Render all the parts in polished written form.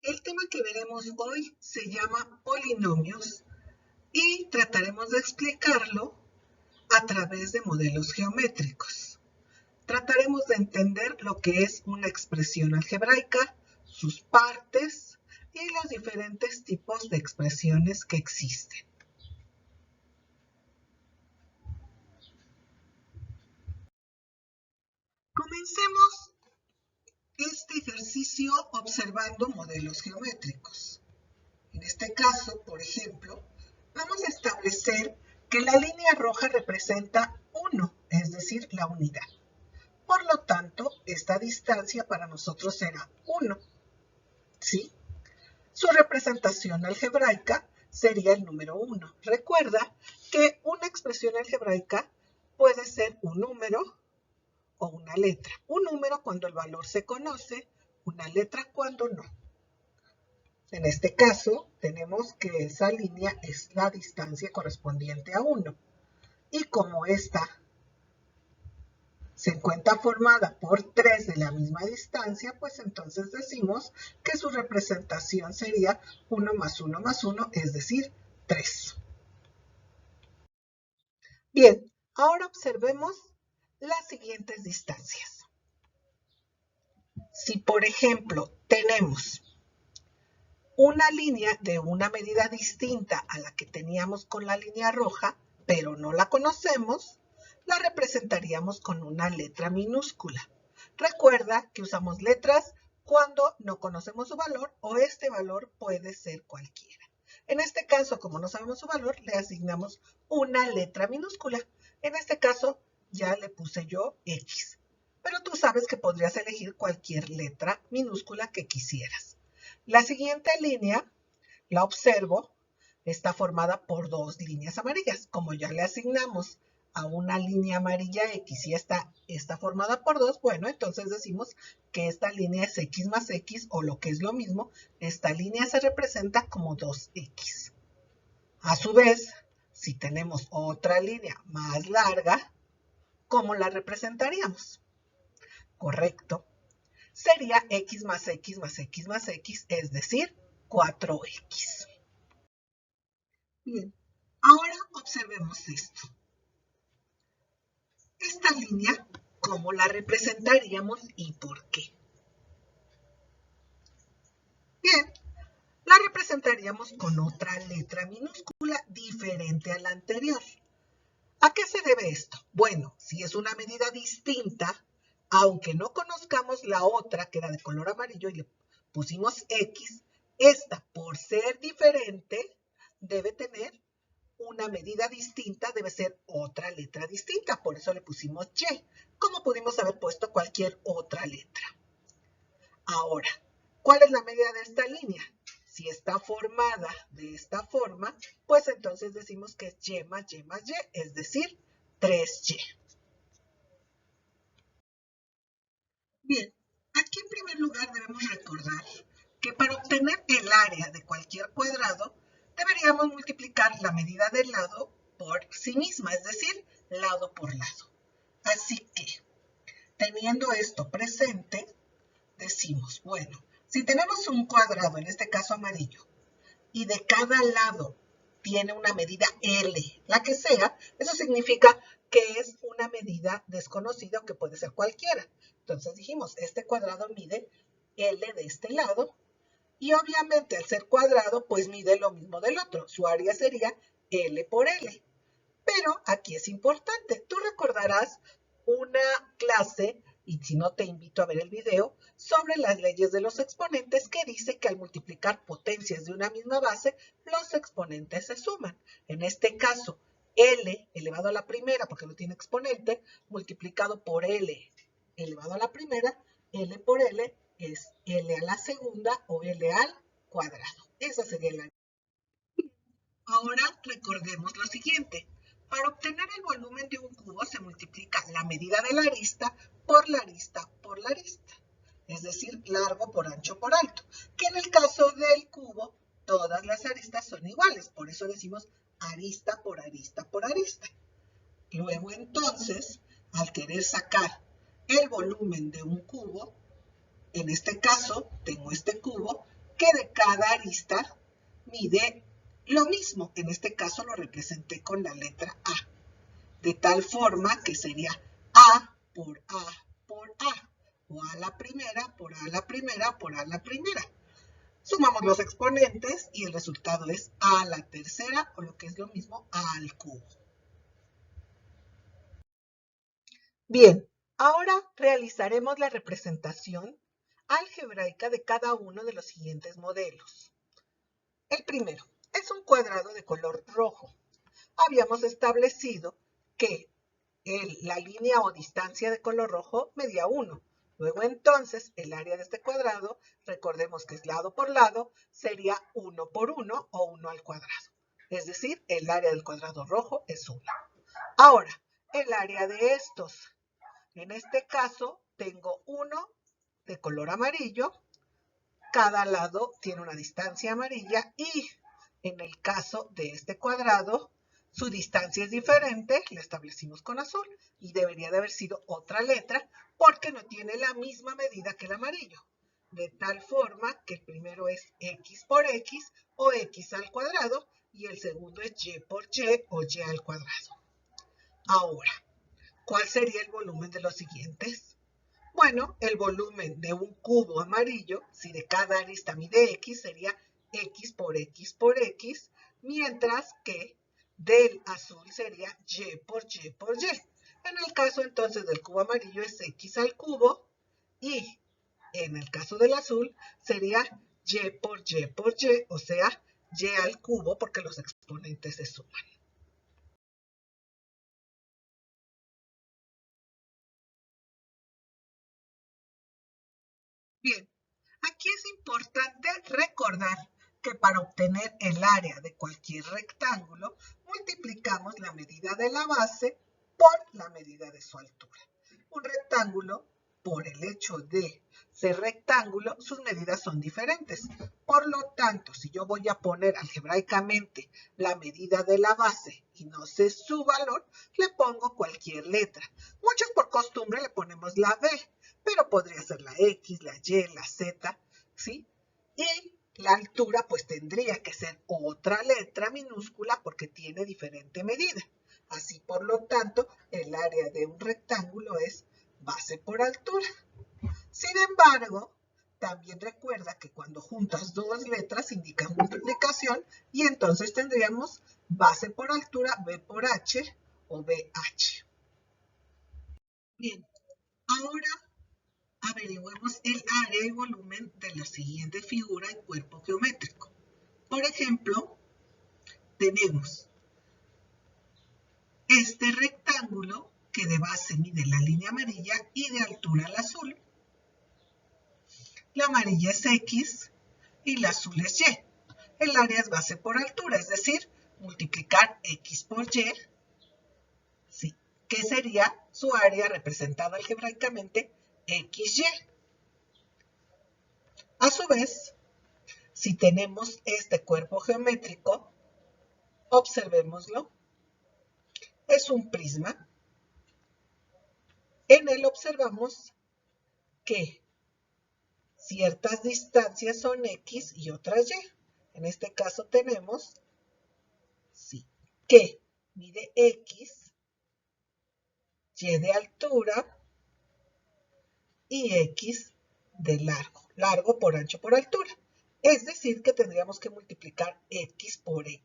El tema que veremos hoy se llama polinomios y trataremos de explicarlo a través de modelos geométricos. Trataremos de entender lo que es una expresión algebraica, sus partes y los diferentes tipos de expresiones que existen. Comencemos este ejercicio observando modelos geométricos. En este caso, por ejemplo, vamos a establecer que la línea roja representa 1, es decir, la unidad. Por lo tanto, esta distancia para nosotros será 1. ¿Sí? Su representación algebraica sería el número 1. Recuerda que una expresión algebraica puede ser un número o una letra. Un número cuando el valor se conoce, una letra cuando no. En este caso, tenemos que esa línea es la distancia correspondiente a 1. Y como esta se encuentra formada por 3 de la misma distancia, pues entonces decimos que su representación sería 1 más 1 más 1, es decir, 3. Bien, ahora observemos las siguientes distancias. Si, por ejemplo, tenemos una línea de una medida distinta a la que teníamos con la línea roja, pero no la conocemos, la representaríamos con una letra minúscula. Recuerda que usamos letras cuando no conocemos su valor o este valor puede ser cualquiera. En este caso, como no sabemos su valor, le asignamos una letra minúscula. En este caso, ya le puse yo X. Pero tú sabes que podrías elegir cualquier letra minúscula que quisieras. La siguiente línea, la observo, está formada por 2 líneas amarillas. Como ya le asignamos a una línea amarilla X y esta está formada por 2, bueno, entonces decimos que esta línea es X más X, o lo que es lo mismo, esta línea se representa como 2X. A su vez, si tenemos otra línea más larga, ¿cómo la representaríamos? Correcto. Sería X más X más X más X, es decir, 4X. Bien, ahora observemos esto. Esta línea, ¿cómo la representaríamos y por qué? Bien, la representaríamos con otra letra minúscula diferente a la anterior. ¿A qué se debe esto? Bueno, si es una medida distinta, aunque no conozcamos la otra, que era de color amarillo, y le pusimos X, esta, por ser diferente, debe tener una medida distinta, debe ser otra letra distinta. Por eso le pusimos Y, como pudimos haber puesto cualquier otra letra. Ahora, ¿cuál es la medida de esta línea? Si está formada de esta forma, pues entonces decimos que es Y más Y más Y, es decir, 3Y. Bien, aquí en primer lugar debemos recordar que para obtener el área de cualquier cuadrado, deberíamos multiplicar la medida del lado por sí misma, es decir, lado por lado. Así que, teniendo esto presente, decimos, bueno, si tenemos un cuadrado, en este caso amarillo, y de cada lado tiene una medida L, la que sea, eso significa que es una medida desconocida o que puede ser cualquiera. Entonces dijimos, este cuadrado mide L de este lado y obviamente al ser cuadrado, pues mide lo mismo del otro. Su área sería L por L. Pero aquí es importante, tú recordarás una clase, y si no te invito a ver el video, sobre las leyes de los exponentes que dice que al multiplicar potencias de una misma base, los exponentes se suman. En este caso, L elevado a la primera, porque no tiene exponente, multiplicado por L elevado a la primera, L por L es L a la segunda o L al cuadrado. Esa sería la. Ahora recordemos lo siguiente. Para obtener el volumen de un cubo se multiplica la medida de la arista por la arista por la arista. Es decir, largo por ancho por alto. Que en el caso del cubo, todas las aristas son iguales. Por eso decimos arista por arista por arista. Luego entonces, al querer sacar el volumen de un cubo, en este caso tengo este cubo, que de cada arista mide lo mismo. En este caso lo representé con la letra A. De tal forma que sería A por A por A. O A la primera por A la primera por A la primera. Sumamos los exponentes y el resultado es A a la tercera, o lo que es lo mismo, A al cubo. Bien, ahora realizaremos la representación algebraica de cada uno de los siguientes modelos. El primero es un cuadrado de color rojo. Habíamos establecido que la línea o distancia de color rojo medía 1. Luego entonces el área de este cuadrado, recordemos que es lado por lado, sería 1 por 1 o 1 al cuadrado. Es decir, el área del cuadrado rojo es 1. Ahora, el área de estos. En este caso tengo uno de color amarillo. Cada lado tiene una distancia amarilla y en el caso de este cuadrado, su distancia es diferente, la establecimos con azul y debería de haber sido otra letra porque no tiene la misma medida que el amarillo. De tal forma que el primero es x por x o x al cuadrado y el segundo es y por y o y al cuadrado. Ahora, ¿cuál sería el volumen de los siguientes? Bueno, el volumen de un cubo amarillo, si de cada arista mide x, sería x por x por x, mientras que del azul sería y por y por y. En el caso entonces del cubo amarillo es x al cubo y en el caso del azul sería y por y por y, o sea, y al cubo porque los exponentes se suman. Bien, aquí es importante recordar que para obtener el área de cualquier rectángulo, multiplicamos la medida de la base por la medida de su altura. Un rectángulo, por el hecho de ser rectángulo, sus medidas son diferentes. Por lo tanto, si yo voy a poner algebraicamente la medida de la base y no sé su valor, le pongo cualquier letra. Muchos por costumbre le ponemos la B, pero podría ser la X, la Y, la Z, ¿sí? Y la altura pues tendría que ser otra letra minúscula porque tiene diferente medida. Así, por lo tanto, el área de un rectángulo es base por altura. Sin embargo, también recuerda que cuando juntas dos letras indica multiplicación y entonces tendríamos base por altura, B por H o BH. Bien, ahora averigüemos el área y volumen de la siguiente figura y cuerpo geométrico. Por ejemplo, tenemos este rectángulo que de base mide la línea amarilla y de altura el azul. La amarilla es X y la azul es Y. El área es base por altura, es decir, multiplicar X por Y, ¿sí? Que sería su área representada algebraicamente XY. A su vez, si tenemos este cuerpo geométrico, observémoslo, es un prisma. En él observamos que ciertas distancias son X y otras Y. En este caso tenemos sí, que mide X, Y de altura y X de largo. Largo por ancho por altura. Es decir, que tendríamos que multiplicar X por Y.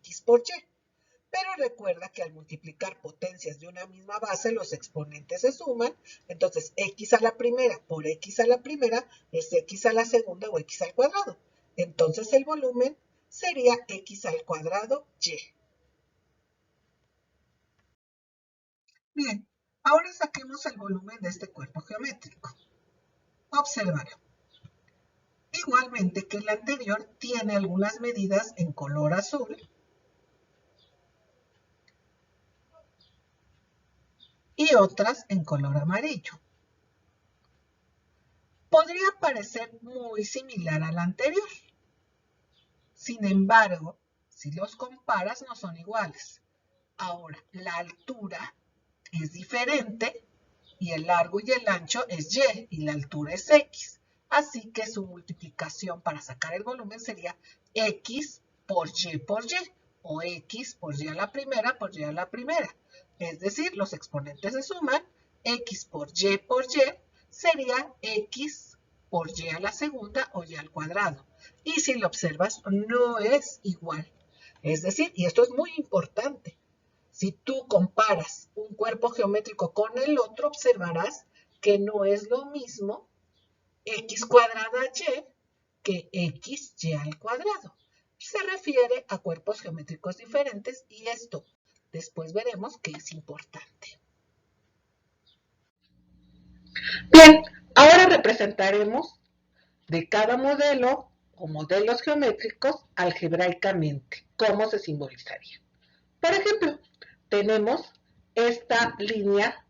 Pero recuerda que al multiplicar potencias de una misma base, los exponentes se suman. Entonces, X a la primera por X a la primera es X a la segunda o X al cuadrado. Entonces, el volumen sería X al cuadrado Y. Bien, ahora saquemos el volumen de este cuerpo geométrico. Observar. Igualmente que el anterior, tiene algunas medidas en color azul y otras en color amarillo. Podría parecer muy similar al anterior. Sin embargo, si los comparas no son iguales. Ahora, la altura es diferente y el largo y el ancho es Y y la altura es X. Así que su multiplicación para sacar el volumen sería X por Y por Y, o X por Y a la primera por Y a la primera. Es decir, los exponentes se suman, X por Y sería X por Y a la segunda o Y al cuadrado. Y si lo observas, no es igual. Es decir, y esto es muy importante, si tú comparas un cuerpo geométrico con el otro, observarás que no es lo mismo x cuadrada y que x y al cuadrado. Se refiere a cuerpos geométricos diferentes y esto después veremos que es importante. Bien, ahora representaremos de cada modelo o modelos geométricos algebraicamente cómo se simbolizaría. Por ejemplo, tenemos esta línea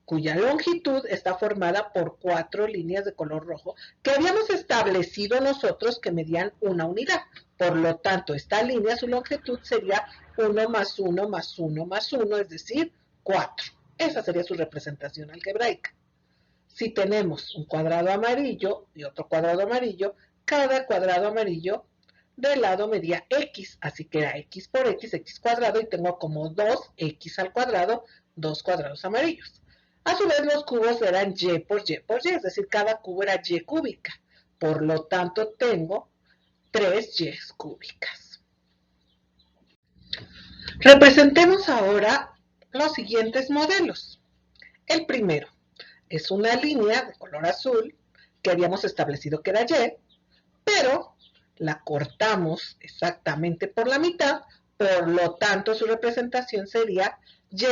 cuya longitud está formada por 4 líneas de color rojo que habíamos establecido nosotros que medían una unidad. Por lo tanto, esta línea, su longitud sería 1 más 1 más 1 más 1, es decir, 4. Esa sería su representación algebraica. Si tenemos un cuadrado amarillo y otro cuadrado amarillo, cada cuadrado amarillo del lado medía x, así que era x por x cuadrado, y tengo como 2x al cuadrado, 2 cuadrados amarillos. A su vez, los cubos eran y por y por y, es decir, cada cubo era y cúbica. Por lo tanto, tengo 3 y cúbicas. Representemos ahora los siguientes modelos. El primero es una línea de color azul que habíamos establecido que era y, pero la cortamos exactamente por la mitad, por lo tanto su representación sería y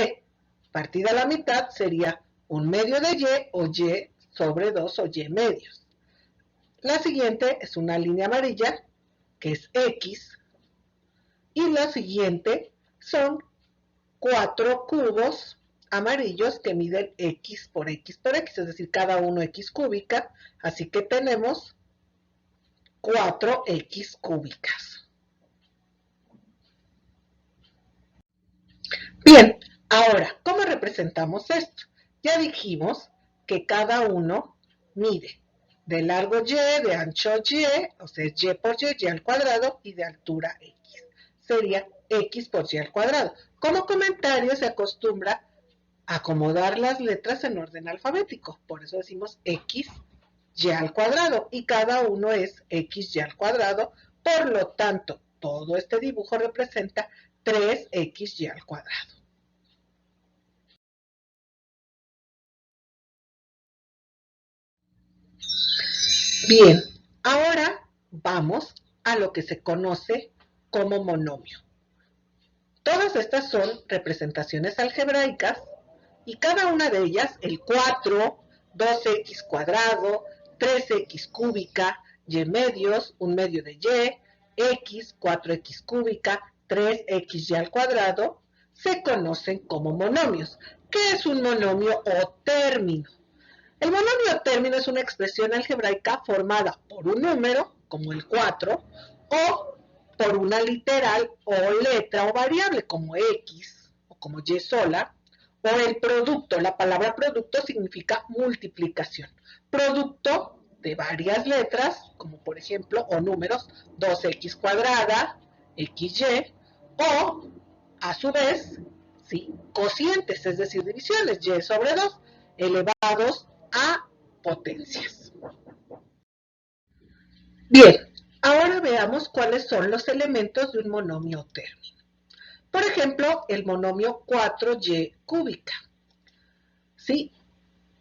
partida a la mitad sería 1/2 de y o y sobre 2 o y medios. La siguiente es una línea amarilla que es x y la siguiente son 4 cubos amarillos que miden x por x por x, es decir, cada uno x cúbica, así que tenemos 4x cúbicas. Bien, ahora, ¿cómo representamos esto? Ya dijimos que cada uno mide de largo y, de ancho y, o sea, y por y al cuadrado, y de altura x. Sería x por y al cuadrado. Como comentario se acostumbra a acomodar las letras en orden alfabético, por eso decimos x y al cuadrado, y cada uno es x y al cuadrado, por lo tanto, todo este dibujo representa 3x y al cuadrado. Bien, ahora vamos a lo que se conoce como monomio. Todas estas son representaciones algebraicas y cada una de ellas, el 4, 2x cuadrado, 3x cúbica, y medios, 1/2 de y, x, 4x cúbica, 3xy al cuadrado, se conocen como monomios. ¿Qué es un monomio o término? El monomio o término es una expresión algebraica formada por un número, como el 4, o por una literal o letra o variable, como x o como y sola, o el producto. La palabra producto significa multiplicación. Producto de varias letras, como por ejemplo, o números, 2x cuadrada, xy, o a su vez, ¿sí?, cocientes, es decir, divisiones, y sobre 2, elevados a potencias. Bien, ahora veamos cuáles son los elementos de un monomio término. Por ejemplo, el monomio 4y cúbica. ¿Sí?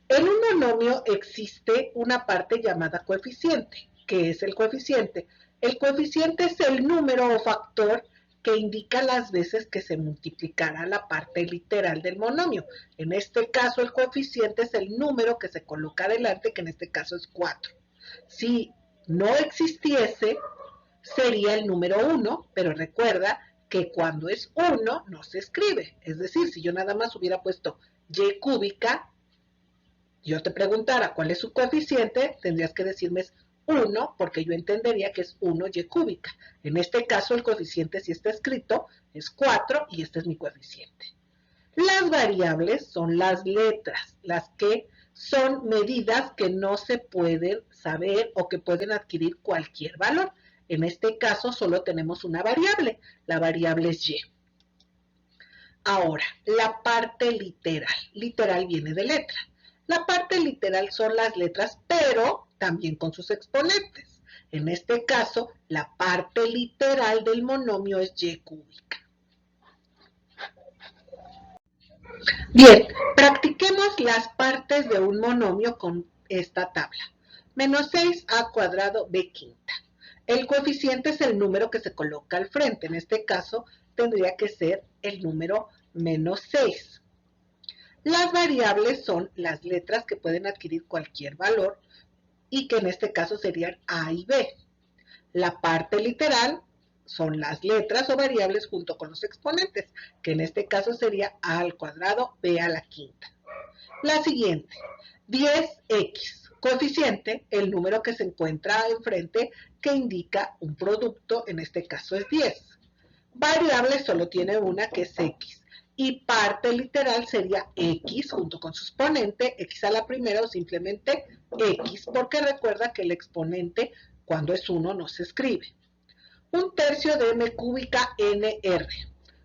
En un monomio existe una parte llamada coeficiente. ¿Qué es el coeficiente? El coeficiente es el número o factor que indica las veces que se multiplicará la parte literal del monomio. En este caso, el coeficiente es el número que se coloca adelante, que en este caso es 4. Si no existiese, sería el número 1, pero recuerda que cuando es 1 no se escribe. Es decir, si yo nada más hubiera puesto y cúbica, yo te preguntara cuál es su coeficiente, tendrías que decirme es 1, porque yo entendería que es 1y cúbica. En este caso, el coeficiente, si está escrito, es 4 y este es mi coeficiente. Las variables son las letras, las que son medidas que no se pueden saber o que pueden adquirir cualquier valor. En este caso solo tenemos una variable, la variable es y. Ahora, la parte literal. Literal viene de letra. La parte literal son las letras, pero también con sus exponentes. En este caso, la parte literal del monomio es y cúbica. Bien, practiquemos las partes de un monomio con esta tabla. Menos 6a cuadrado b quinta. El coeficiente es el número que se coloca al frente. En este caso, tendría que ser el número menos 6. Las variables son las letras que pueden adquirir cualquier valor y que en este caso serían a y b. La parte literal son las letras o variables junto con los exponentes, que en este caso sería a al cuadrado b a la quinta. La siguiente, 10x, coeficiente, el número que se encuentra enfrente que indica un producto, en este caso es 10. Variable solo tiene una que es x. Y parte literal sería x junto con su exponente, x a la primera o simplemente x, porque recuerda que el exponente cuando es 1 no se escribe. 1/3 de m cúbica nr.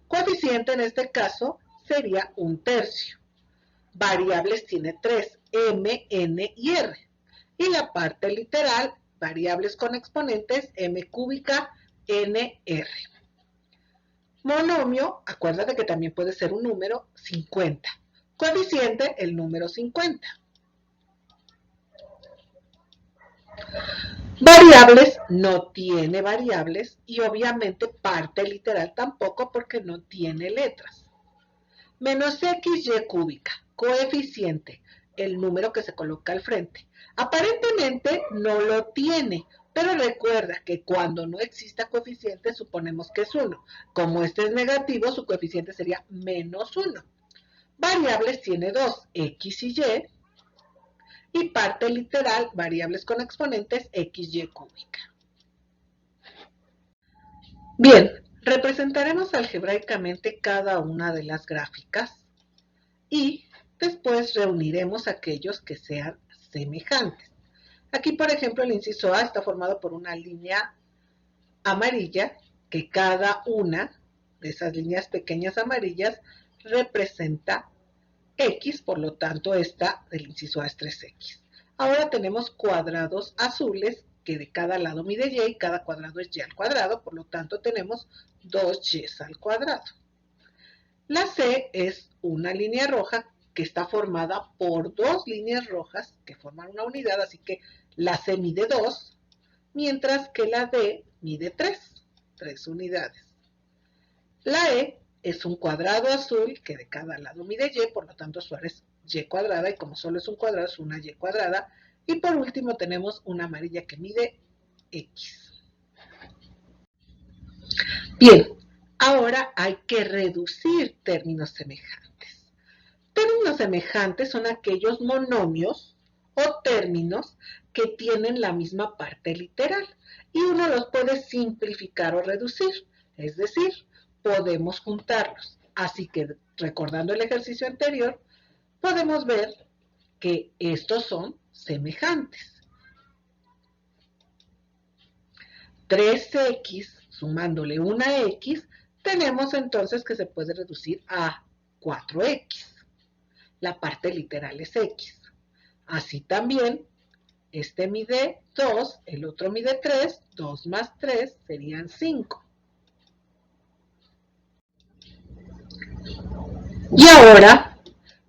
Coeficiente en este caso sería 1/3. Variables tiene 3, m, n y r. Y la parte literal, variables con exponentes, m cúbica nr. Monomio, acuérdate que también puede ser un número, 50. Coeficiente, el número 50. Variables, no tiene variables y obviamente parte literal tampoco porque no tiene letras. Menos xy cúbica, coeficiente, el número que se coloca al frente. Aparentemente no lo tiene, pero recuerda que cuando no exista coeficiente suponemos que es 1. Como este es negativo, su coeficiente sería menos 1. Variables tiene 2, x y y. Y parte literal, variables con exponentes, xy cúbica. Bien, representaremos algebraicamente cada una de las gráficas y después reuniremos aquellos que sean semejantes. Aquí, por ejemplo, el inciso A está formado por una línea amarilla, que cada una de esas líneas pequeñas amarillas representa x, por lo tanto esta del inciso A es 3x. Ahora tenemos cuadrados azules que de cada lado mide y y cada cuadrado es y al cuadrado, por lo tanto tenemos 2y al cuadrado. La C es una línea roja que está formada por dos líneas rojas que forman una unidad, así que la C mide 2, mientras que la D mide 3 unidades. La E es un cuadrado azul que de cada lado mide y, por lo tanto su área es y cuadrada, y como solo es un cuadrado, es una y cuadrada. Y por último tenemos una amarilla que mide x. Bien, ahora hay que reducir términos semejantes. Términos semejantes son aquellos monomios o términos que tienen la misma parte literal y uno los puede simplificar o reducir, es decir, podemos juntarlos. Así que, recordando el ejercicio anterior, podemos ver que estos son semejantes. 3x sumándole una x, tenemos entonces que se puede reducir a 4x. La parte literal es x. Así también, este mide 2, el otro mide 3, 2 más 3 serían 5. Y ahora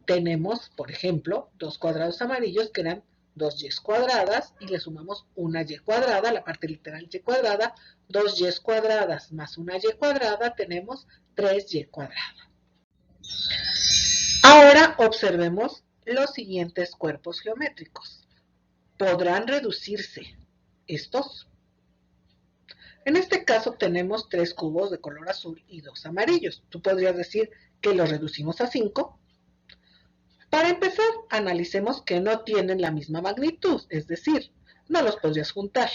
tenemos, por ejemplo, dos cuadrados amarillos que eran 2y cuadradas y le sumamos una y cuadrada, la parte literal y cuadrada, 2y cuadradas más una y cuadrada, tenemos 3y cuadrada. Ahora observemos los siguientes cuerpos geométricos. ¿Podrán reducirse estos? En este caso tenemos 3 cubos de color azul y 2 amarillos. Tú podrías decir que los reducimos a 5. Para empezar, analicemos que no tienen la misma magnitud, es decir, no los podrías juntar.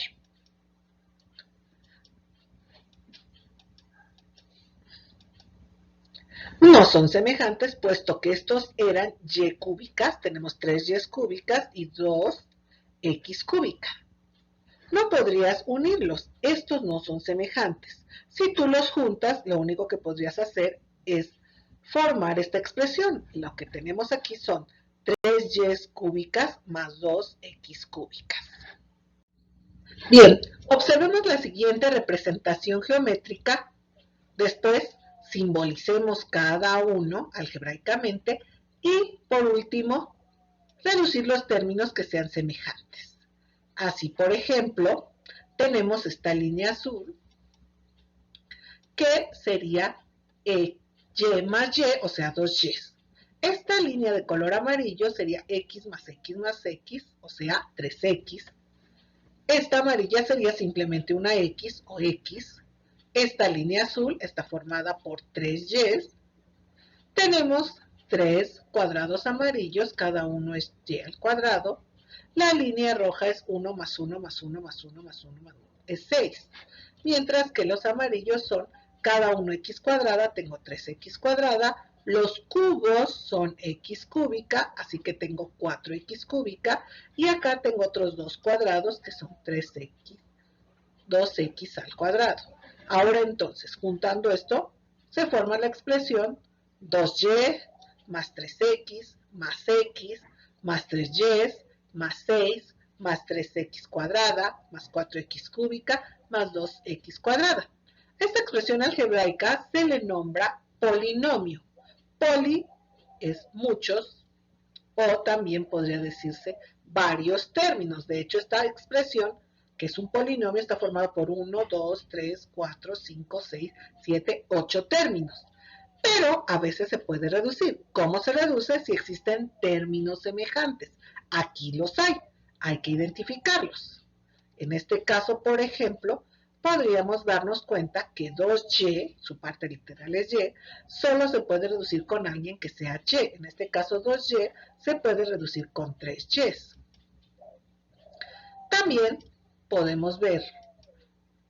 No son semejantes, puesto que estos eran y cúbicas, tenemos 3 y cúbicas y 2 x cúbicas. No podrías unirlos, estos no son semejantes. Si tú los juntas, lo único que podrías hacer es formar esta expresión. Lo que tenemos aquí son 3y cúbicas más 2x cúbicas. Bien, observemos la siguiente representación geométrica. Después simbolicemos cada uno algebraicamente y, por último, reducir los términos que sean semejantes. Así, por ejemplo, tenemos esta línea azul que sería y más y, o sea, 2y. Esta línea de color amarillo sería x más x más x, o sea, 3x. Esta amarilla sería simplemente una x o x. Esta línea azul está formada por 3y. Tenemos 3 cuadrados amarillos, cada uno es y al cuadrado. La línea roja es 1 más 1 más 1 más 1 más 1 más 1, es 6. Mientras que los amarillos son cada uno x cuadrada, tengo 3x cuadrada. Los cubos son x cúbica, así que tengo 4x cúbica. Y acá tengo otros dos cuadrados que son 3x, 2x al cuadrado. Ahora entonces, juntando esto, se forma la expresión 2y más 3x más x más 3y más 6 más 3x cuadrada más 4x cúbica más 2x cuadrada. Esta expresión algebraica se le nombra polinomio. Poli es muchos o también podría decirse varios términos. De hecho, esta expresión, que es un polinomio, está formada por 1, 2, 3, 4, 5, 6, 7, 8 términos. Pero a veces se puede reducir. ¿Cómo se reduce? Si existen términos semejantes. Aquí los hay que identificarlos. En este caso, por ejemplo, podríamos darnos cuenta que 2y, su parte literal es y, solo se puede reducir con alguien que sea y. En este caso, 2y se puede reducir con 3y. También podemos ver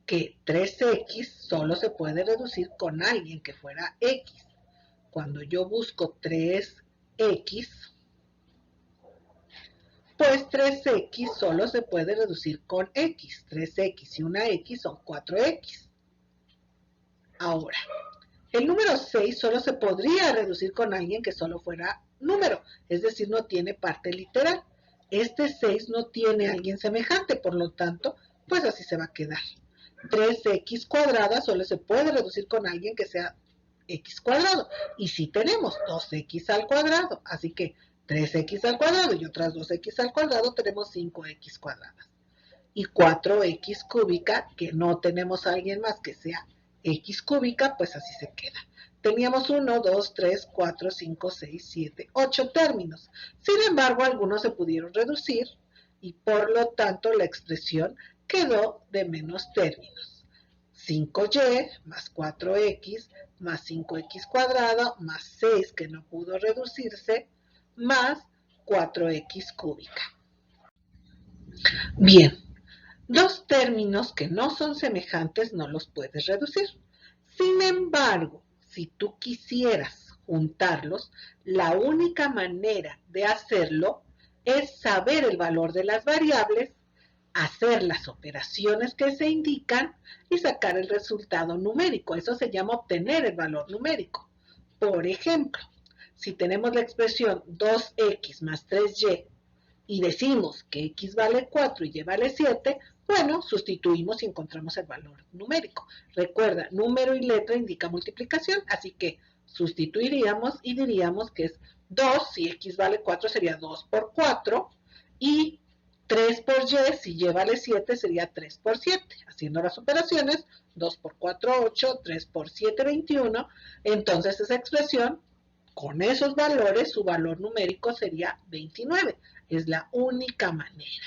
que 3x solo se puede reducir con alguien que fuera x. Cuando yo busco 3x, pues 3x solo se puede reducir con x. 3x y una x son 4x. Ahora, el número 6 solo se podría reducir con alguien que solo fuera número, es decir, no tiene parte literal. Este 6 no tiene alguien semejante, por lo tanto, pues así se va a quedar. 3x cuadrada solo se puede reducir con alguien que sea x cuadrado. Y si tenemos 2x al cuadrado, así que 3x al cuadrado y otras 2x al cuadrado, tenemos 5x cuadradas. Y 4x cúbica, que no tenemos a alguien más que sea x cúbica, pues así se queda. Teníamos 1, 2, 3, 4, 5, 6, 7, 8 términos. Sin embargo, algunos se pudieron reducir y por lo tanto la expresión quedó de menos términos. 5y más 4x más 5x cuadrado más 6 que no pudo reducirse más 4x cúbica. Bien, dos términos que no son semejantes no los puedes reducir. Sin embargo, si tú quisieras juntarlos, la única manera de hacerlo es saber el valor de las variables, hacer las operaciones que se indican y sacar el resultado numérico. Eso se llama obtener el valor numérico. Por ejemplo, si tenemos la expresión 2x más 3y y decimos que x vale 4 y y vale 7, bueno, sustituimos y encontramos el valor numérico. Recuerda, número y letra indica multiplicación, así que sustituiríamos y diríamos que es 2, si x vale 4 sería 2 por 4, y 3 por y, si y vale 7 sería 3 por 7. Haciendo las operaciones, 2 por 4, 8, 3 por 7, 21. Entonces esa expresión, con esos valores, su valor numérico sería 29. Es la única manera.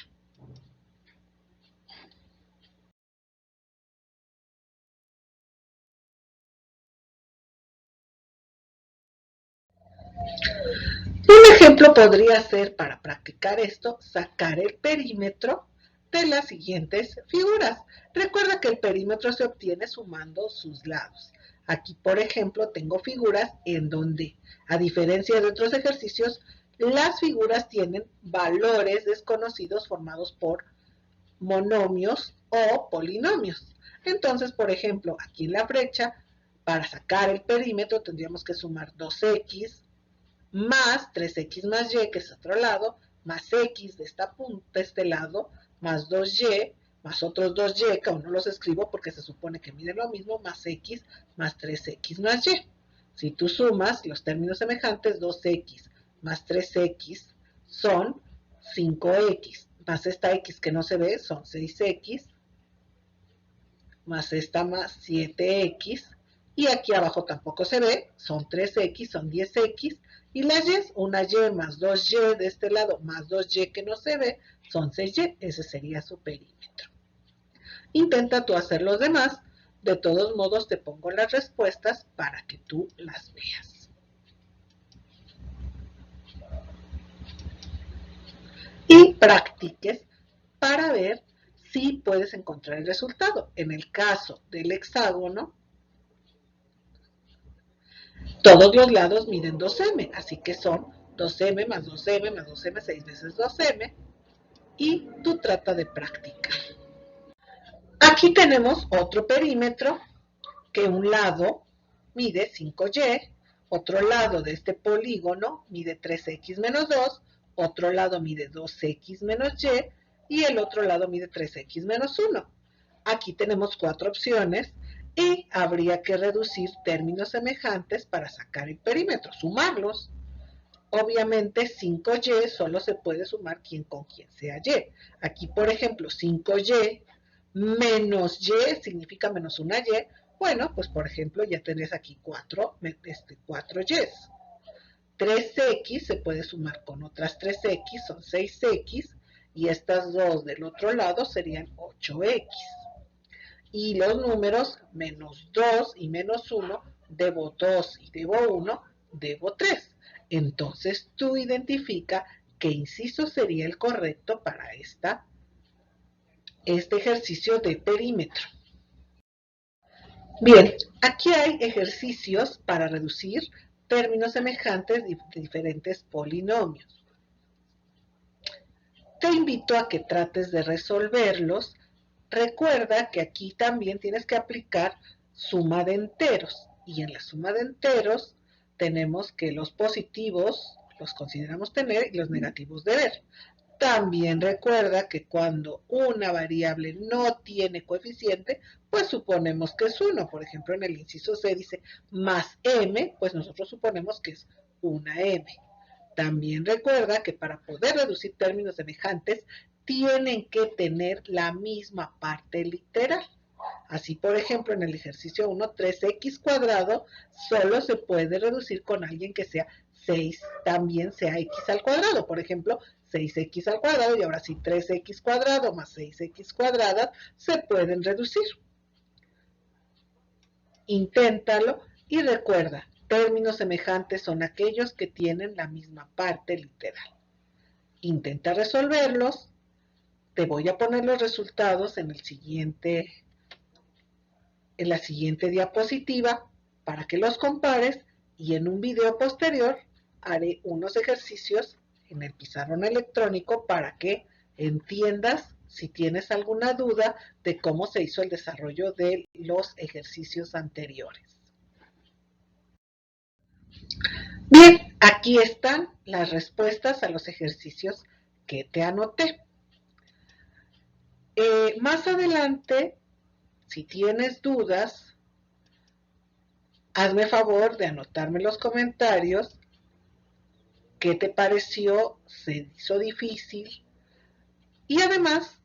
Un ejemplo podría ser, para practicar esto, sacar el perímetro de las siguientes figuras. Recuerda que el perímetro se obtiene sumando sus lados. Aquí, por ejemplo, tengo figuras en donde, a diferencia de otros ejercicios, las figuras tienen valores desconocidos formados por monomios o polinomios. Entonces, por ejemplo, aquí en la flecha, para sacar el perímetro tendríamos que sumar 2x más 3x más y, que es otro lado, más x de esta punta, de este lado, más 2y, más otros 2y, que aún no los escribo porque se supone que miden lo mismo, más x, más 3x más y. Si tú sumas los términos semejantes, 2x más 3x son 5x, más esta x que no se ve son 6x, más esta más 7x, y aquí abajo tampoco se ve, son 3x, son 10x, y las y, una y más 2y de este lado, más 2y que no se ve, son 6y, ese sería su perímetro. Intenta tú hacer los demás, de todos modos te pongo las respuestas para que tú las veas. Y practiques para ver si puedes encontrar el resultado. En el caso del hexágono, todos los lados miden 2m, así que son 2m más 2m más 2m, 6 veces 2m, y tú trata de practicar. Aquí tenemos otro perímetro que un lado mide 5y, otro lado de este polígono mide 3x menos 2, otro lado mide 2x menos y el otro lado mide 3x menos 1. Aquí tenemos 4 opciones y habría que reducir términos semejantes para sacar el perímetro, sumarlos. Obviamente 5y solo se puede sumar con quien sea y. Aquí, por ejemplo, 5y menos y significa menos una y. Bueno, pues por ejemplo ya tenés aquí 4y. 3x se puede sumar con otras 3x, son 6x, y estas dos del otro lado serían 8x. Y los números menos 2 y menos 1, debo 2 y debo 1, debo 3. Entonces tú identifica qué inciso sería el correcto para este ejercicio de perímetro. Bien, aquí hay ejercicios para reducir términos semejantes de diferentes polinomios. Te invito a que trates de resolverlos. Recuerda que aquí también tienes que aplicar suma de enteros. Y en la suma de enteros tenemos que los positivos los consideramos tener y los negativos deber. También recuerda que cuando una variable no tiene coeficiente, pues suponemos que es 1. Por ejemplo, en el inciso C dice más m, pues nosotros suponemos que es una m. También recuerda que para poder reducir términos semejantes, tienen que tener la misma parte literal. Así, por ejemplo, en el ejercicio 1, 3x cuadrado solo se puede reducir con alguien que sea 6, también sea x al cuadrado. Por ejemplo, 6x al cuadrado, y ahora sí 3x cuadrado más 6x cuadrada se pueden reducir. Inténtalo y recuerda, términos semejantes son aquellos que tienen la misma parte literal. Intenta resolverlos. Te voy a poner los resultados en la siguiente diapositiva para que los compares, y en un video posterior haré unos ejercicios en el pizarrón electrónico para que entiendas si tienes alguna duda de cómo se hizo el desarrollo de los ejercicios anteriores. Bien, aquí están las respuestas a los ejercicios que te anoté. Más adelante, si tienes dudas, hazme favor de anotarme en los comentarios qué te pareció, se hizo difícil, y además,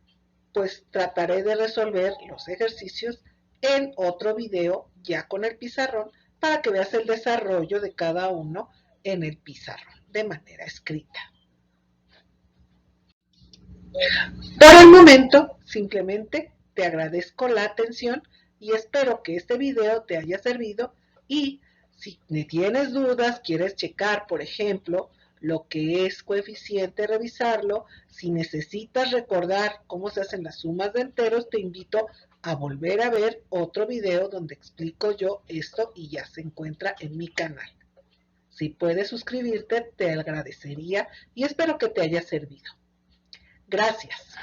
pues trataré de resolver los ejercicios en otro video ya con el pizarrón para que veas el desarrollo de cada uno en el pizarrón de manera escrita. Por el momento, simplemente te agradezco la atención y espero que este video te haya servido, y si tienes dudas, quieres checar, por ejemplo, lo que es coeficiente, revisarlo. Si necesitas recordar cómo se hacen las sumas de enteros, te invito a volver a ver otro video donde explico yo esto y ya se encuentra en mi canal. Si puedes suscribirte, te agradecería y espero que te haya servido. Gracias.